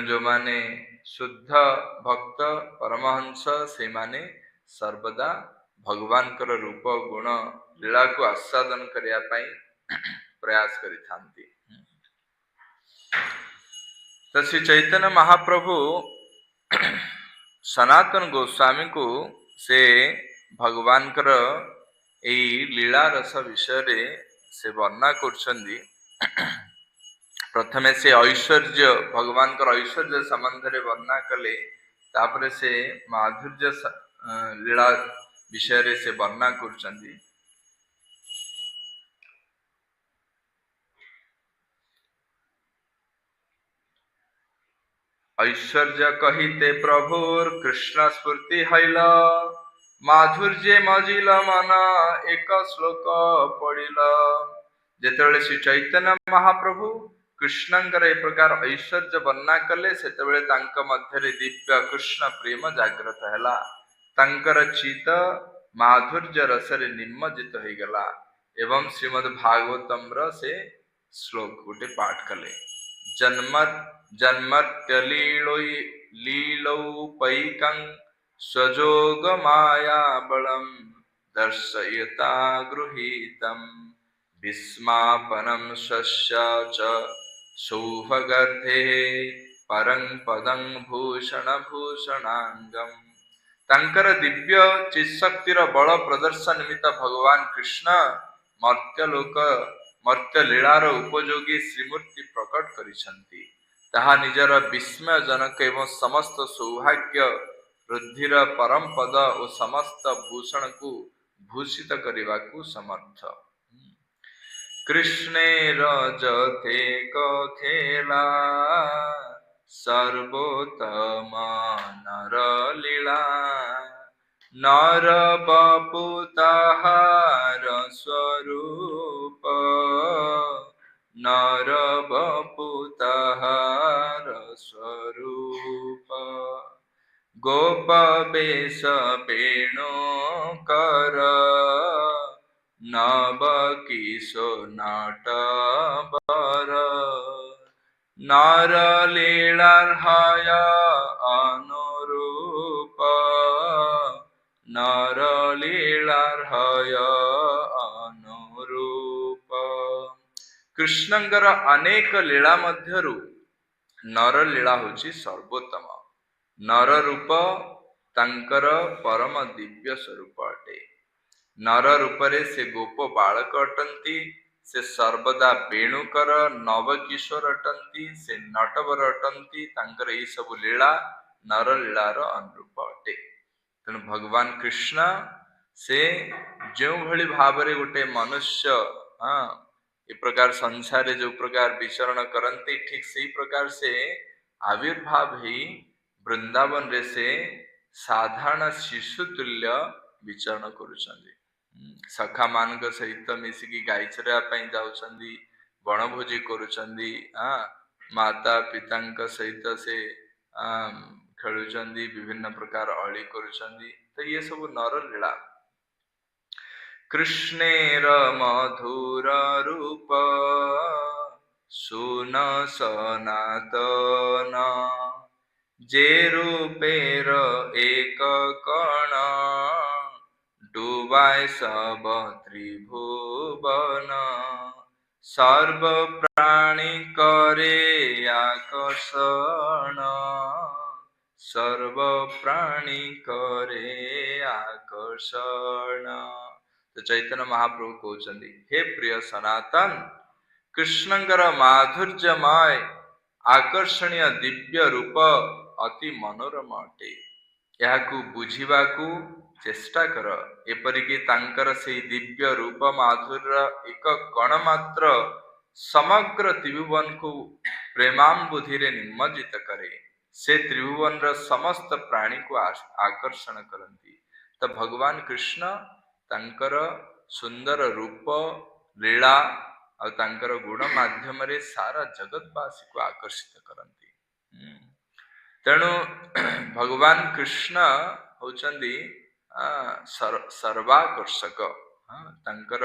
जो माने शुद्ध भक्त परमहंस से माने सर्वदा भगवान कर रूप गुण लीला को आस्वादन करिया पाई प्रयास करि थांती। तो श्री चैतन्य महाप्रभु सनातन गोस्वामी को से भगवान कर एई लीला रस विषय रे से वर्णना करछंदी। प्रथमे से ऐश्वर्य भगवान कर ऐश्वर्य संबंध रे वर्णना कले, तापरे से माधुर्य लीला विषय रे से वर्णना करछंदी। ऐश्वर्य कहिते प्रभुर कृष्ण स्फूर्ति हैल, माधुर्य मजिल मन एक श्लोक पढ़िल। जेतेबेले श्री चैतन्य महाप्रभु कृष्णंकर ए प्रकार ऐश्वर्य वर्णना कले, सेतेबेले तांक मध्यरे दिव्य कृष्ण प्रेम जागृत हैला। तांकर चित माधुर्य रसरे निमज्जित हो गला एवं श्रीमद् भागवतम र से श्लोक गोटे पाठ कले। जन्मत्य लीलौपैकं स्वजोग माया बलम दर्शयता गृहीतम, विस्मापनं शस्य च सौभगर्धे परं पदं भूषण भूषणांगम। तांकर दिव्य चिशक्तिर बल प्रदर्शन निमित्त भगवान कृष्ण मर्त्य लीलार उपयोगी श्रीमूर्ति प्रकट करिसंती। ताहा निजर विस्मय जनक एवं समस्त सौभाग्य वृद्धिर परम पद और समस्त भूषण को भूषित करने को समर्थ। कृष्णे रजते खेला सर्वोत्तम नर लीला, नर बपु ताहार स्वरूप, नर बपु ताहार स्वरूप। गोप बेश वेणु कर नव किशो नाट बर, नर लीलार्हय अनुरूप, नर लीलार्हय अनुरूप। कृष्णंकर अनेक लीला मध्यरु नर लीला होची सर्वोत्तम। नर रूप तांकर परम दिव्य स्वरूप अटे। नर रूपरे से गोप बालक अटंती, से सर्वदा वेणुकर नव किशोर अटंती, से नटवर अटंती। तांकर ये सब लीला नर लीलार अनुरूप अटे। तेणु भगवान कृष्ण से जो भली भावरे गोटे मनुष्य ए प्रकार संसार जो प्रकार विचरण करते, ठीक से प्रकार से आविर्भाव ही वृंदावन रे से साधारण शिशु तुल्य विचरण करुछंदी। सखा मान सहित मिसिकी गाई चराई जाउछंदी, वनभोजी करुछंदी, माता पिता सहित से खेलुछंदी, विभिन्न प्रकार अली करुछंदी। तो ये सब नर लीला। कृष्णेर मधुर रूप सुन सनातन, जे रूपेर एक कण डुबाय सब त्रिभुवन, सर्व प्राणी करे आकर्षण, सर्व प्राणी करे आकर्षण। तो चैतन्य महाप्रभु कहते, हे प्रिय सनातन, कृष्णंकर माधुर्यमय आकर्षणीय दिव्य रूप अति मनोरम अटे। याकू बुझिबाकू चेष्टा कर। एपरिकी तांकर से दिव्य रूप माधुर्य एक कण मात्र समग्र त्रिभुवन को प्रेमांबुधि रे निमज्जित करे। से त्रिभुवन र समस्त प्राणी को आकर्षण करती। तो भगवान कृष्ण तांकर सुंदर रूप लीला और तांकर गुण माध्यम रे सारा जगतवासी को आकर्षित करती। तेणु भगवान कृष्ण होचंदी सर्वाकर्षक। तांकर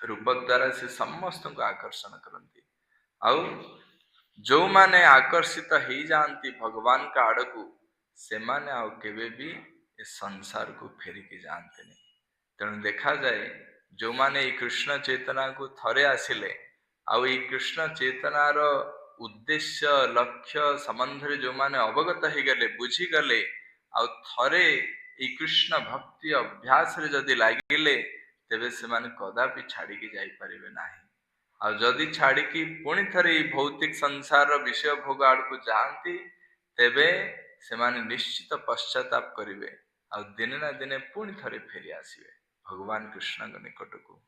रूप द्वारा से समस्त को आकर्षण करती। आउ जो माने आकर्षित ही जाती भगवान का आड़कू से माने आउ केबे भी ए संसार को फेरिकी जाते नहीं। तेणु देखा जाए जो माने ये कृष्ण चेतना को थरे आसिले आउ ये कृष्ण चेतनार उद्देश्य लक्ष्य संबंध जो माने अवगत हो गले बुझी गले आउ थरे ये कृष्ण भक्ति अभ्यास रे जदि लागिले तेबे से माने कदापि छाड़ी की जाई परिबे नाही। आ जदि छाड़ी की पुणी थरे भौतिक संसार विषय भोग आड़ को जाती तेबे से माने निश्चित पश्चाताप करिवे आ दिने ना दिने पुणी थरे फेरी आसिवे भगवान कृष्ण निकट को।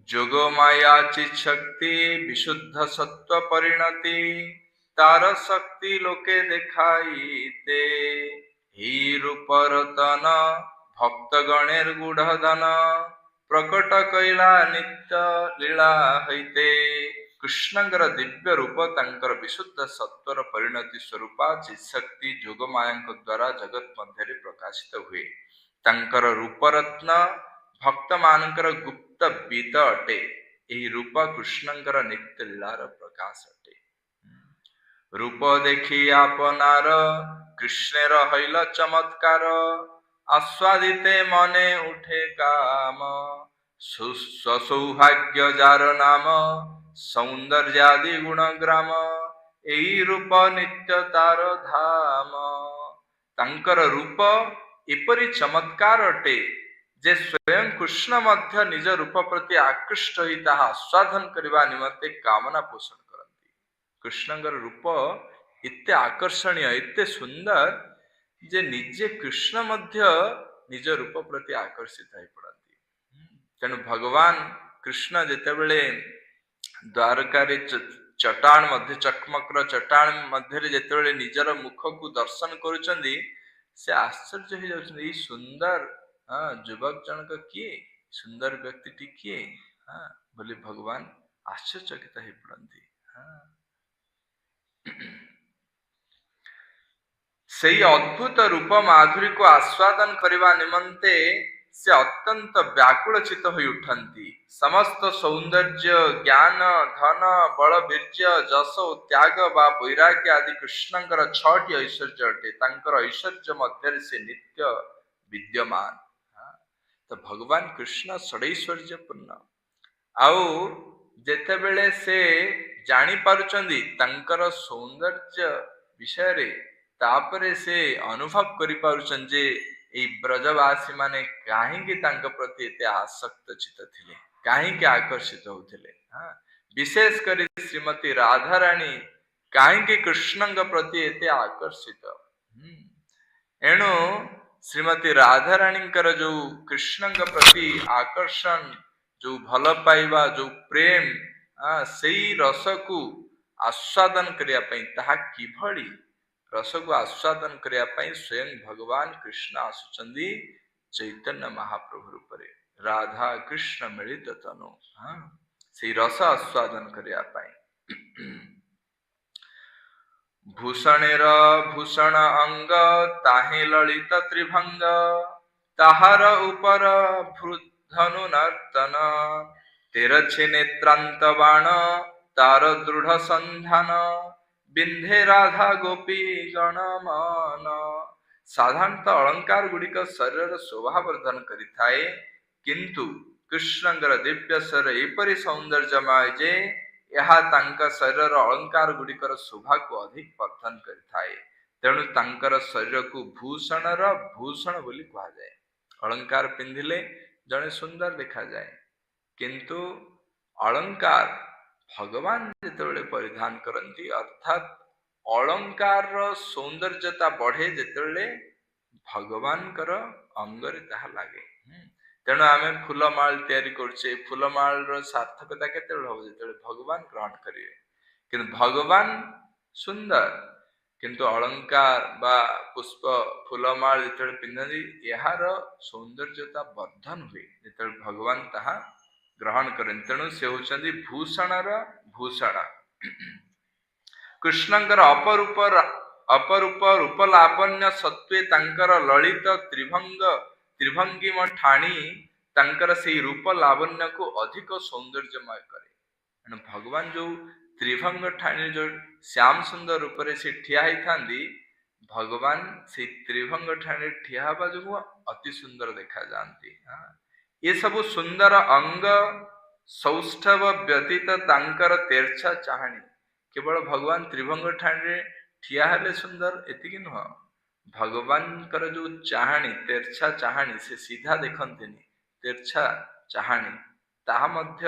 जोगो माया चित शक्ति विशुद्ध सत्व परिणति तार शक्ति लोके देखाई ते ही रूप रतन भक्त गणेर गुढ़ धन प्रकट कैला नित्य लीला हईते। कृष्णंकर दिव्य रूप तंकर विशुद्ध सत्वर परिणति स्वरूपा चिशक्ति जोग माया द्वारा जगत मध्य प्रकाशित हुए। तंकर रूपरत्न भक्त मानकर गुप्त बीत अटे यही रूप कृष्णंकर नित्य लीलार प्रकाश अटे। रूप देखी आपनार कृष्णेर हईल चमत्कार आस्वादिते मने उठे काम स्वसौभाग्य जार नाम सौंदर्यादि गुण ग्राम यही रूप नित्य तार धाम। तंकर रूप एपरी चमत्कार अटे जे स्वयं कृष्ण मध्य निज रूप प्रति आकृष्ट होई ताहा आस्वादन करबा निमंते कामना पोषण करती। कृष्णंकर रूप इत्ते आकर्षणीय इत्ते सुंदर जे निजे कृष्ण मध्य निज रूप प्रति आकर्षित होई पड़ती। तेणु भगवान कृष्ण जेतेबेले द्वारकारे चट्टान मध्य चकमकर चट्टान मध्य जेतेबेले निजर मुख को दर्शन करुचंदी से आश्चर्य हो जाउछंदी सुंदर युवक जनक किए सुंदर व्यक्ति किए बोले भगवान आश्चर्यचकित हो पड़ती। सही अद्भुत रूप माधुरी को आस्वादन करने निमंते से अत्यंत व्याकुल चित हो उठती। समस्त सौंदर्य ज्ञान धन बल वीर्य जस त्याग बा वैराग्य आदि कृष्णंकर छटी ऐश्वर्य अटे तांकर ऐश्वर्य मध्य से नित्य विद्यमान। तो भगवान कृष्ण षडैश्वर्य पूर्ण आउ जेतेबेले से जानी पारुचंदी तांकर सौंदर्य विषय रे तापरे से अनुभव करि पारुचन जे ए ब्रजवासी माने काहेकि तांक प्रति एते आसक्त चित थिले काहेकि आकर्षित होथिले। विशेष करी श्रीमती राधा रानी काहेकि कृष्णंग प्रति एते आकर्षित एणु श्रीमती राधा रानी जो कृष्णंग प्रति आकर्षण जो भल पाइबा जो प्रेम सेई रस को आस्वादन करिया पई ताहा किभଳି रस को आस्वादन करिया स्वयं भगवान कृष्ण आसुचंदी चैतन्य महाप्रभु रूपरे राधा कृष्ण मिलित तनु से रस आस्वादन करिया भूषणेर भूषण अंग ताहे ललित त्रिभंग ताहार ऊपर धनु नर्तन तेरछे नेत्रांत बाण तार दृढ़ संधान बिंधे राधा गोपी गणमान। साधारणतः अलंकार गुड़िक शरीर शोभा वर्धन करिथाए किंतु कृष्णंकर दिव्य शरीर एपरि सौंदर्यमय जे यहा तांका शरीर अलंकार गुड़िकर शोभा को अधिक वर्धन करिथाए। तेणु तांकर शरीर को भूषण भूषण बोली कहा जाए। अलंकार पिंधिले जने सुंदर देखा जाए किंतु अलंकार भगवान जेतेबेले परिधान करती अर्थात अलंकार सौंदर्यता बढ़े जेतेबेले भगवान कर अंगरे ताहा लागे। तेणु आमे फूलमाल तैयारी करछे फूलमाल रो सार्थकता केतेबेले हो जेतेबेले भगवान ग्रहण करिवे किंतु भगवान सुंदर किंतु अलंकार बा पुष्प फूलमाल जेतेबेले पिंधती यार सौंदर्यता वर्धन हुए जेतेबेले भगवान ताहा ग्रहण करें। तेणु से होचंदी भूषणर भूषण कृष्णंकर अपरूप रूप लावण्य सत्वे तांकर ललित त्रिभंग त्रिभंगिम ठाणी ତାଙ୍କର ସେଇ ରୂପ ଲାବଣ୍ୟକୁ ଅଧିକ ସୌନ୍ଦର୍ଯ୍ୟମୟ କରେ। ତେଣୁ ଭଗବାନ ଯୋଉ ତ୍ରିଭଙ୍ଗ ଠାଣିରେ ଯୋଉ ଶ୍ୟାମ ସୁନ୍ଦର ରୂପରେ ସେ ଠିଆ ହେଇଥାନ୍ତି, ଭଗବାନ ସେଇ ତ୍ରିଭଙ୍ଗ ଠାଣିରେ ଠିଆ ହେବା ଯୋଗୁଁ ଅତି ସୁନ୍ଦର ଦେଖାଯାଆନ୍ତି। ଏ ସବୁ ସୁନ୍ଦର ଅଙ୍ଗ ସୌଷ୍ଠବ ବ୍ୟତୀତ ତାଙ୍କର ତେର୍ଛା ଚାହାଣୀ, କେବଳ ଭଗବାନ ତ୍ରିଭଙ୍ଗ ଠାଣିରେ ଠିଆ ହେଲେ ସୁନ୍ଦର ଏତିକି ନୁହଁ, ଭଗବାନଙ୍କର ଯୋଉ ଚାହାଣୀ, ତେର୍ଛା ଚାହାଣୀ, ସେ ସିଧା ଦେଖନ୍ତିନି, ତେର୍ଛା ଚାହାଣୀ, ତାହା ମଧ୍ୟ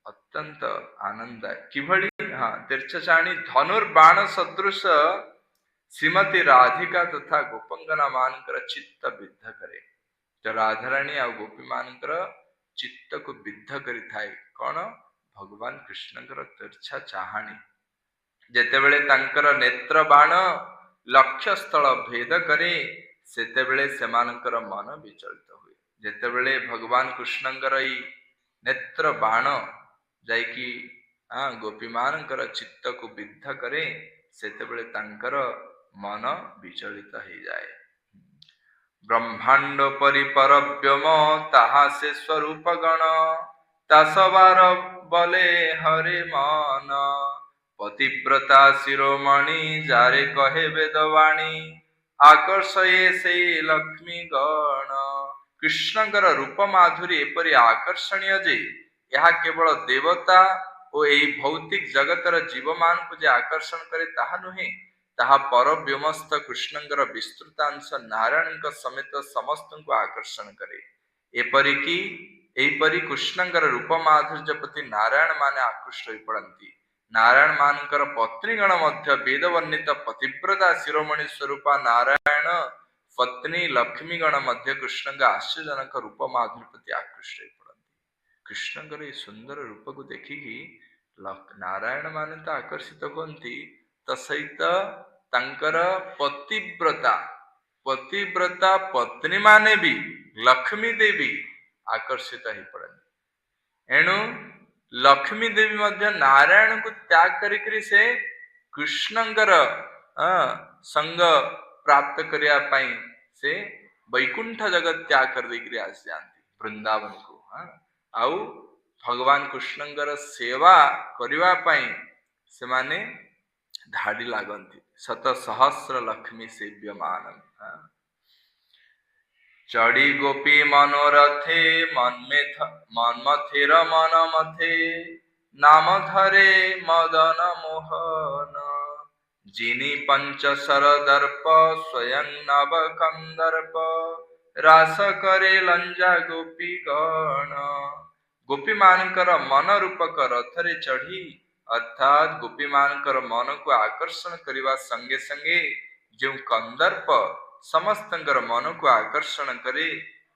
ଅତ୍ୟନ୍ତ ଆନନ୍ଦଦାୟକ। କିଭଳି? ତେର୍ଛା ଚାହାଣୀ ଧନୁର୍ବାଣ ସଦୃଶ ଶ୍ରୀମତୀ ରାଧିକା ତଥା ଗୋପଙ୍ଗନା ମାନଙ୍କର ଚିତ୍ତ ବିଦ୍ଧ କରେ। ତ ରାଧାରାଣୀ ଆଉ ଗୋପୀ ମାନଙ୍କର ଚିତ୍ତକୁ ବିଦ୍ଧ କରିଥାଏ। କଣ? ଭଗବାନ କୃଷ୍ଣଙ୍କର ତେର୍ଛା ଚାହାଣୀ। ଯେତେବେଳେ ତାଙ୍କର ନେତ୍ର ବାଣ ଲକ୍ଷ୍ୟ ସ୍ଥଳ ଭେଦ କରେ, ସେତେବେଳେ ସେମାନଙ୍କର ମନ ବିଚଳିତ ହୁଏ। ଯେତେବେଳେ ଭଗବାନ କୃଷ୍ଣଙ୍କର ଏଇ ନେତ୍ର ବାଣ ଯାଇକି ଗୋପୀ ମାନଙ୍କର ଚିତ୍ତକୁ ବିଦ୍ଧ କରେ, ସେତେବେଳେ ତାଙ୍କର ମନ ବିଚଳିତ ହେଇଯାଏ। ବ୍ରହ୍ମାଣ୍ଡ ପରି ପରବ୍ୟୋମ ତାହା ସେ ସ୍ୱରୂପ ଗଣ, ତାସବାର ବଲେ ହରେ ମନ, ପତିବ୍ରତା ଶିରୋମଣି ଯାରେ କହେ ବେଦବାଣୀ, ଆକର୍ଷଏ ସେଇ ଲକ୍ଷ୍ମୀ ଗଣ। କୃଷ୍ଣଙ୍କର ରୂପ ମାଧୁରୀ ଏପରି ଆକର୍ଷଣୀୟ ଯେ ଏହା କେବଳ ଦେବତା ଓ ଏହି ଭୌତିକ ଜଗତର ଜୀବମାନଙ୍କୁ ଯେ ଆକର୍ଷଣ କରେ ତାହା ନୁହେଁ, ତାହା ପରବ୍ୟୋମସ୍ଥ କୃଷ୍ଣଙ୍କର ବିସ୍ତୃତାଂଶ ନାରାୟଣଙ୍କ ସମେତ ସମସ୍ତଙ୍କୁ ଆକର୍ଷଣ କରେ। ଏପରିକି ଏହିପରି କୃଷ୍ଣଙ୍କର ରୂପ ମାଧୁର୍ଯ୍ୟ ପ୍ରତି ନାରାୟଣ ମାନେ ଆକୃଷ୍ଟ ହୋଇପଡ଼ନ୍ତି। ନାରାୟଣ ମାନଙ୍କର ପତ୍ନୀଗଣ ମଧ୍ୟ ବେଦ ବର୍ଣ୍ଣିତ ପତିବ୍ରତା ଶିରୋମଣି ସ୍ୱରୂପା ନାରାୟଣ ପତ୍ନୀ ଲକ୍ଷ୍ମୀଗଣ ମଧ୍ୟ କୃଷ୍ଣଙ୍କ ଆଶ୍ଚର୍ଯ୍ୟଜନକ ରୂପ ମାଧୁର୍ଯ୍ୟ ପ୍ରତି ଆକୃଷ୍ଟ ହୋଇପଡ଼ନ୍ତି। କୃଷ୍ଣଙ୍କର ଏହି ସୁନ୍ଦର ରୂପକୁ ଦେଖିକି ନାରାୟଣ ମାନେ ତ ଆକର୍ଷିତ ହୁଅନ୍ତି, ତା ସହିତ ତାଙ୍କର ପତିବ୍ରତା ପତ୍ନୀ ମାନେ ବି, ଲକ୍ଷ୍ମୀ ଦେବୀ ଆକର୍ଷିତ ହେଇପଡ଼ନ୍ତି। ଏଣୁ ଲକ୍ଷ୍ମୀ ଦେବୀ ମଧ୍ୟ ନାରାୟଣଙ୍କୁ ତ୍ୟାଗ କରିକିରି ସେ କୃଷ୍ଣଙ୍କର ସଙ୍ଗ ପ୍ରାପ୍ତ କରିବା ପାଇଁ ସେ ବୈକୁଣ୍ଠ ଜଗତ ତ୍ୟାଗ କରିଦେଇକିରି ଆସିଯାଆନ୍ତି ବୃନ୍ଦାବନକୁ। ଆଉ ଭଗବାନ କୃଷ୍ଣଙ୍କର ସେବା କରିବା ପାଇଁ ସେମାନେ ଧାଡ଼ି ଲାଗନ୍ତି। ଶତ ସହସ୍ର ଲକ୍ଷ୍ମୀ ସେବ୍ୟମାନ। ଚଢି ଗୋପୀ ମନୋରଥେ ମନ୍ମଥେର ମନ ମଥେ, ନାମ ଧରେ ମଦନ ମୋହନ, जिनी पंचसर दर्प स्वयं नव कंदर्प, रास करे लंजा गोपी गण। गोपी मानकर मन रूपक रथरे चढ़ी अर्थात गोपी मानकर मन को आकर्षण करने संगे संगे जो कंदर्प समस्तंकर मन को आकर्षण करे,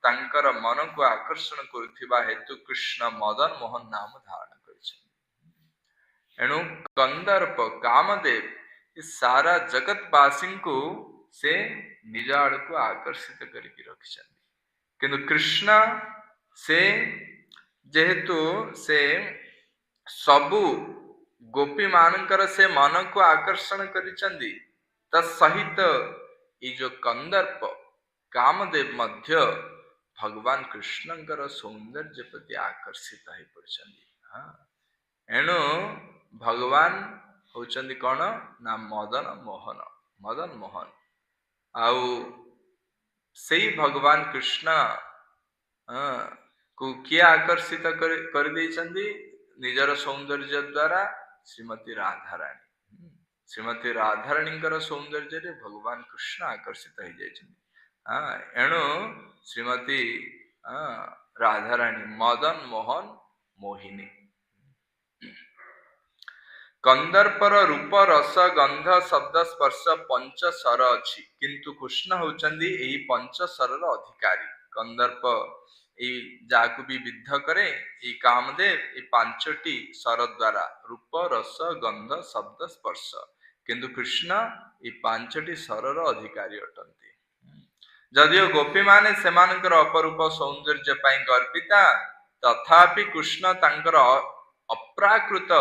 तांकर मन को आकर्षण करुथिबा हेतु कृष्ण मदन मोहन नाम धारण करिसेन। एणु कंदर्प कामदेव सारा जगतवासी को से निज आड़ को आकर्षित करके रखिछन। किंतु कृष्ण से जेहेतु से सबु गोपी मानकर से मन को आकर्षण करिछंदी, तत्सहित ये जो कंदर्प कामदेव मध्य भगवान कृष्णंकर सौंदर्य प्रति आकर्षित हो पड़छंदी। एणु भगवान होचंदी कौन ना मदन मोहन। मदन मोहन आउ सही भगवान कृष्ण को किए आकर्षित कर देइछंदी निजर सौंदर्य द्वारा श्रीमती राधाराणी। श्रीमती राधाराणींकर सौंदर्य रे भगवान कृष्ण आकर्षित हो जाइछंदी। एणु श्रीमती राधाराणी मदन मोहन मोहिनी। कंदर्पर रूप रस गंध शब्द स्पर्श पंच सर अच्छी, किंतु कृष्ण होचंदी एही पंच सरर अधिकारी। कंदर्प जाकु भी विद्ध करे कामदेव ये पांचटी सर द्वारा रूप रस गंध शब्द स्पर्श, किंतु कृष्ण ये पांचटी सरर अधिकारी अटंती। जदियो गोपी माने सेमानकर अपरूप सौंदर्य पाई गर्विता, तथापि कृष्ण तांकर अप्राकृत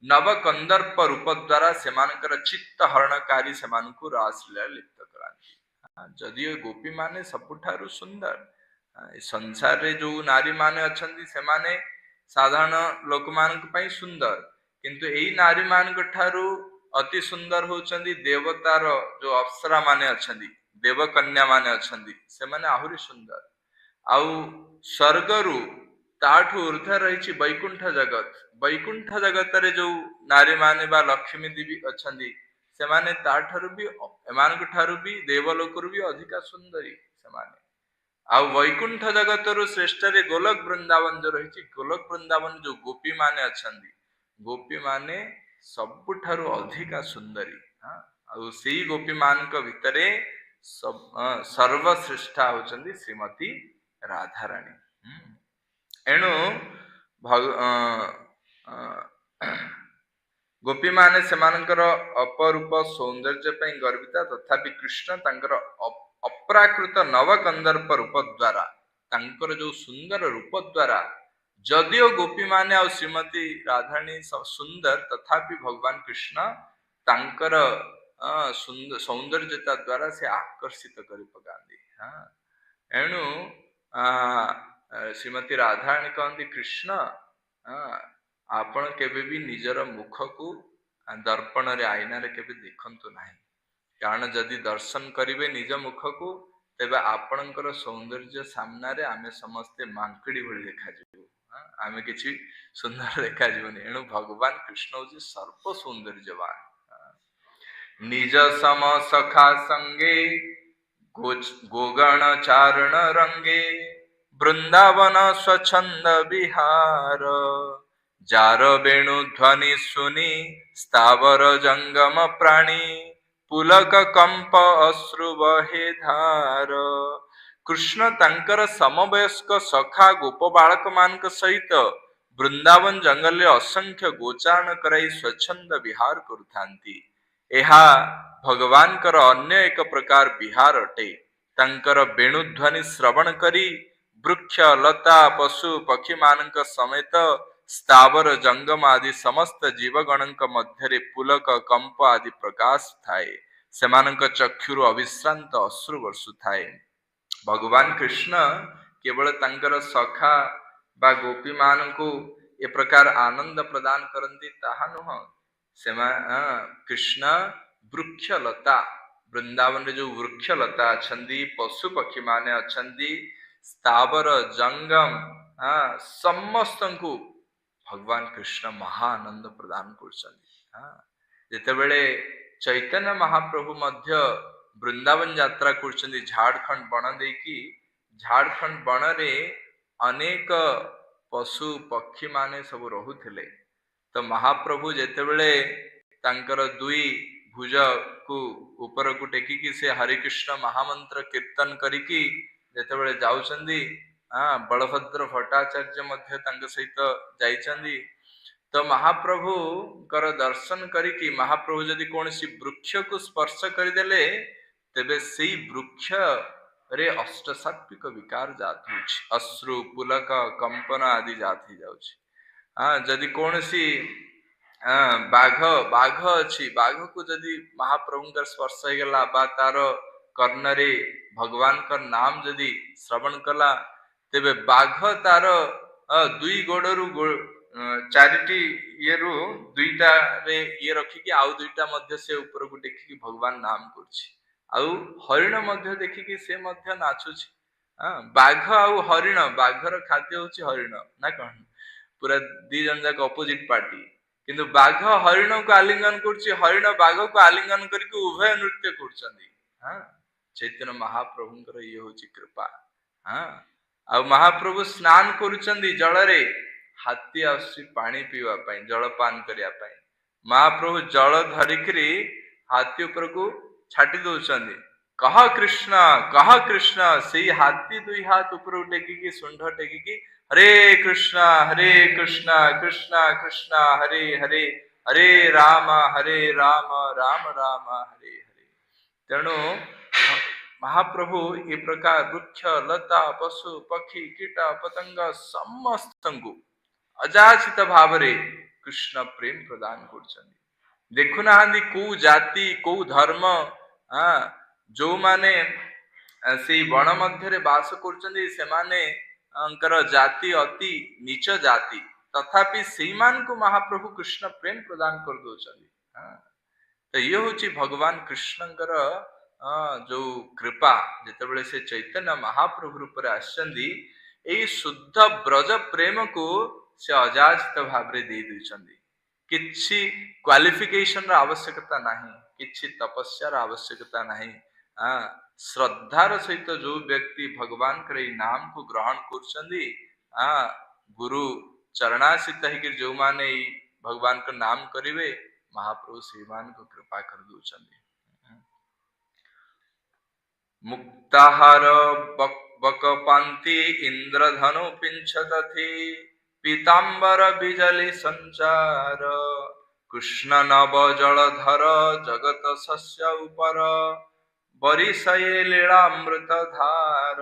नव कंदर्प रूप द्वारा सेमानकर चित्त हरणकारी सेमानकु रासलीला लिप्त करांती। जदियो गोपी माने सबुठारु सुंदर संसार रे जो नारी माने अछंती से माने साधारण लोक मान पई सुंदर, किंतु एई नारी मान ठारू अति सुंदर होचंदी देवतार जो अप्सरा माने अछंती, देवकन्या माने अछंती, से माने आहुरी सुंदर। आउ स्वर्गरु ताठू ऊर्ध्व रही वैकुंठ जगत, वैकुंठ जगत रे जो नारी माने बा लक्ष्मी देवी अछंती से माने ताठरू भी एमान ठारू भी देवलोकरु भी अधिका सुंदरी से माने। आ वैकुंठ जगत रु श्रेष्ठ रे गोलक वृंदावन जो रही, गोलक वृंदावन जो गोपी माने अछंती, गोपी माने सबुठारु अधिका सुंदरी। आ सेई गोपी मान भितरे सर्वश्रेष्ठा होचंदी श्रीमती राधा रानी। एणु गोपी माने सेमानकर अपरूप सौंदर्य पई गर्विता, तथापि कृष्ण तांकर अप्राकृत नव कंदर्प रूप द्वारा, तांकर जो सुंदर रूप द्वारा, जदियो गोपी माने और श्रीमती राधारानी सुंदर, तथापि भगवान कृष्ण तांकर सुंदर सौंदर्यता द्वारा से आकर्षित करि पकांदी। एणु श्रीमती राधारानी कहती कृष्ण आपण केबे भी निजर मुख को दर्पण रे आईना रे केबे देखंतु नाही, कारण जदि दर्शन करिवे निज मुख को तेबे आपणकर सौंदर्य सामना रे आमे समस्ते मांकड़ी भଳି देखाजिबु, आमे किछि सुंदर देखाजिबुनी। एणु भगवान कृष्ण होछि सर्व सौंदर्यवान। निज सम सखा संगे गोगण चारण रंगे, वृंदावन स्वच्छंद विहार, जार वेणु ध्वनि सुनी स्थावर जंगम प्राणी, पुलक कंप अश्रु बहे धार। कृष्ण तांकर समवयस्क सखा गोप बालक मान सहित वृंदावन जंगल असंख्य गोचारण कराई स्वच्छंद विहार करुथांती। एहा भगवान कर अन्य एक प्रकार विहार अटे। तांकर वेणुध्वनि श्रवण करी वृक्ष लता पशु पक्षी मानक समेत स्थावर जंगम आदि समस्त जीवगणक मध्यरे पुलक कंप आदि प्रकाश थाए, सेमानक चक्षुरु अविश्रांत अश्रु वर्षु थाए। भगवान कृष्ण केवल तांकर सखा बा गोपी मानकु ए प्रकार आनंद प्रदान करंती ताहा नुह, कृष्ण वृक्ष लता, वृंदावन रे जो वृक्ष लता अछंदी, पशु पक्षी माने अछंदी, स्थावर जंगम समस्तंकु भगवान कृष्ण महानंद प्रदान करछंदी। जेतेबेले चैतन्य महाप्रभु मध्य वृंदावन यात्रा करछंदी झारखंड बन देकी, झारखंड बन रे अनेक पशु पक्षी माने सब रहुथिले। तो महाप्रभु जेतेबेले तांकर दुई भुज को ऊपर को टेकिकी से हरे कृष्ण महामंत्र कीर्तन करिकी जेतेबेले जाउछंदी, बलभद्र भट्टाचार्य मध्य तांक सहित जाइछंदी। तो महाप्रभु कर दर्शन करिकी महाप्रभु जदि कोनसी वृक्ष को स्पर्श करिदेले तेबे सेई वृक्ष रे अष्ट सात्विक विकार जात होछि, अश्रु पुलक कंपन आदि जात ही जाउछि। जदि कोनसी बाघ बाघ अच्छी, बाघ को जदि महाप्रभु स्पर्श हो गला बा तार कर्ण रे भगवान का नाम जदि श्रवण कला तेबे बाघ तार दुई गोड़रु चारिटी ये रु दुईटा रे ये रखिकी आउ दुईटा मध्य से ऊपर को देखिकी भगवान नाम करछि। आउ हरिण मध्य देखिकी से मध्य नाचुछि। बाघ आउ हरिण, बाघर खाद्य होछि हरिण ना कौन, पूरा दी जन जाक अपोजिट पार्टी, किंतु बाघ हरिण को आलिंगन करछि, हरिण बाघ को आलिंगन करके उभय नृत्य करछंदी। चैतन्य महाप्रभुंकर ये होछि कृपा। आ महाप्रभु स्नान करुछंदी जल रे, हाथी आसी पानी पीवा पई जलपान करिया पई, महाप्रभु जल धरिकरी हाथी ऊपर को छाटी दउछंदी। कह कृष्ण सेई हाथी दुई हाथ ऊपर टेकिकी सुंढ टेकिकी हरे कृष्णा कृष्णा कृष्णा हरे हरे, हरे राम राम राम हरे हरे। तेणु महाप्रभु ये प्रकार वृक्ष लता पशु पक्षी कीट पतंग समस्त अजाचित भाव रे कृष्ण प्रेम प्रदान करछंदी। देखु नाहंदी को जाति को धर्म जो माने ସେଇ ବଣ ମଧ୍ୟରେ ବାସ କରୁଛନ୍ତି ସେମାନେ ଜାତି ଅତି ନିଚ ଜାତି, ତଥାପି ସେଇମାନଙ୍କୁ ମହାପ୍ରଭୁ କୃଷ୍ଣ ପ୍ରେମ ପ୍ରଦାନ କରିଦଉଛନ୍ତି। ତ ଇଏ ହଉଛି ଭଗବାନ କୃଷ୍ଣଙ୍କର ଯୋଉ କୃପା, ଯେତେବେଳେ ସେ ଚୈତନ୍ୟ ମହାପ୍ରଭୁ ରୂପରେ ଆସିଛନ୍ତି, ଏଇ ଶୁଦ୍ଧ ବ୍ରଜ ପ୍ରେମକୁ ସେ ଅଯାଚିତ ଭାବରେ ଦେଇ ଦେଇଛନ୍ତି। କିଛି କ୍ୱାଲିଫିକେସନର ଆବଶ୍ୟକତା ନାହିଁ, କିଛି ତପସ୍ୟାର ଆବଶ୍ୟକତା ନାହିଁ। ଶ୍ରଦ୍ଧାର ସହିତ ଯୋଉ ବ୍ୟକ୍ତି ଭଗବାନଙ୍କର ଏଇ ନାମକୁ ଗ୍ରହଣ କରୁଛନ୍ତି, ଗୁରୁ ଚରଣାସିତ ହେଇକି ଯୋଉମାନେ ଏଇ ଭଗବାନଙ୍କ ନାମ କରିବେ, ମହାପ୍ରଭୁ ସେଇମାନଙ୍କୁ କୃପା କରିଦଉଛନ୍ତି। ମୁକ୍ତାହାର ବକପାନ୍ତି ଇନ୍ଦ୍ରଧନୁ ପିଞ୍ଛତଥି ପୀତାମ୍ବର ବିଜଲି ସଞ୍ଚାର କୃଷ୍ଣ ନବ ଜଳଧର ଜଗତ ଶସ୍ୟ ଉପର ବରିଷୟେ ଲୀଳାମୃତ ଧାର।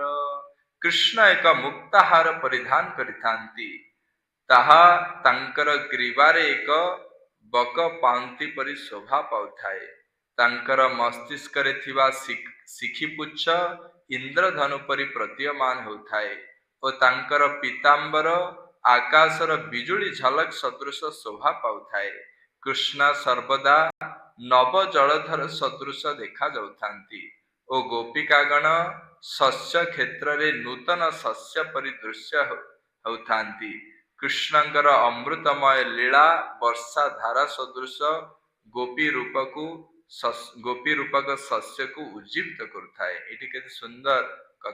କୃଷ୍ଣ ଏକ ମୁକ୍ତାହାର ପରିଧାନ କରିଥାନ୍ତି, ତାହା ତାଙ୍କର ଗ୍ରୀବାରେ ଏକ ବକ ପାନ୍ତି ପରି ଶୋଭା ପାଉଥାଏ। ତାଙ୍କର ମସ୍ତିଷ୍କରେ ଥିବା ଶିଖିପୁଚ୍ଛ ଇନ୍ଦ୍ରଧନୁ ପରି ପ୍ରତୀୟମାନ ହେଉଥାଏ ଓ ତାଙ୍କର ପୀତାମ୍ବର ଆକାଶର ବିଜୁଳି ଝଲକ ସଦୃଶ ଶୋଭା ପାଉଥାଏ। କୃଷ୍ଣ ସର୍ବଦା ନବ ଜଳଧର ସଦୃଶ ଦେଖା ଯାଉଥାନ୍ତି ଓ ଗୋପିକାଗଣ ଶସ୍ୟ କ୍ଷେତ୍ରରେ ନୂତନ ଶସ୍ୟ ପରି ଦୃଶ୍ୟ ହେଉଥାନ୍ତି। କୃଷ୍ଣଙ୍କର ଅମୃତମୟ ଲୀଳା ବର୍ଷା ଧାରା ସଦୃଶ ଗୋପୀ ରୂପକ ଶସ୍ୟକୁ ଉଜ୍ଜୀବିତ କରୁଥାଏ। ଏଠି କେତେ ସୁନ୍ଦର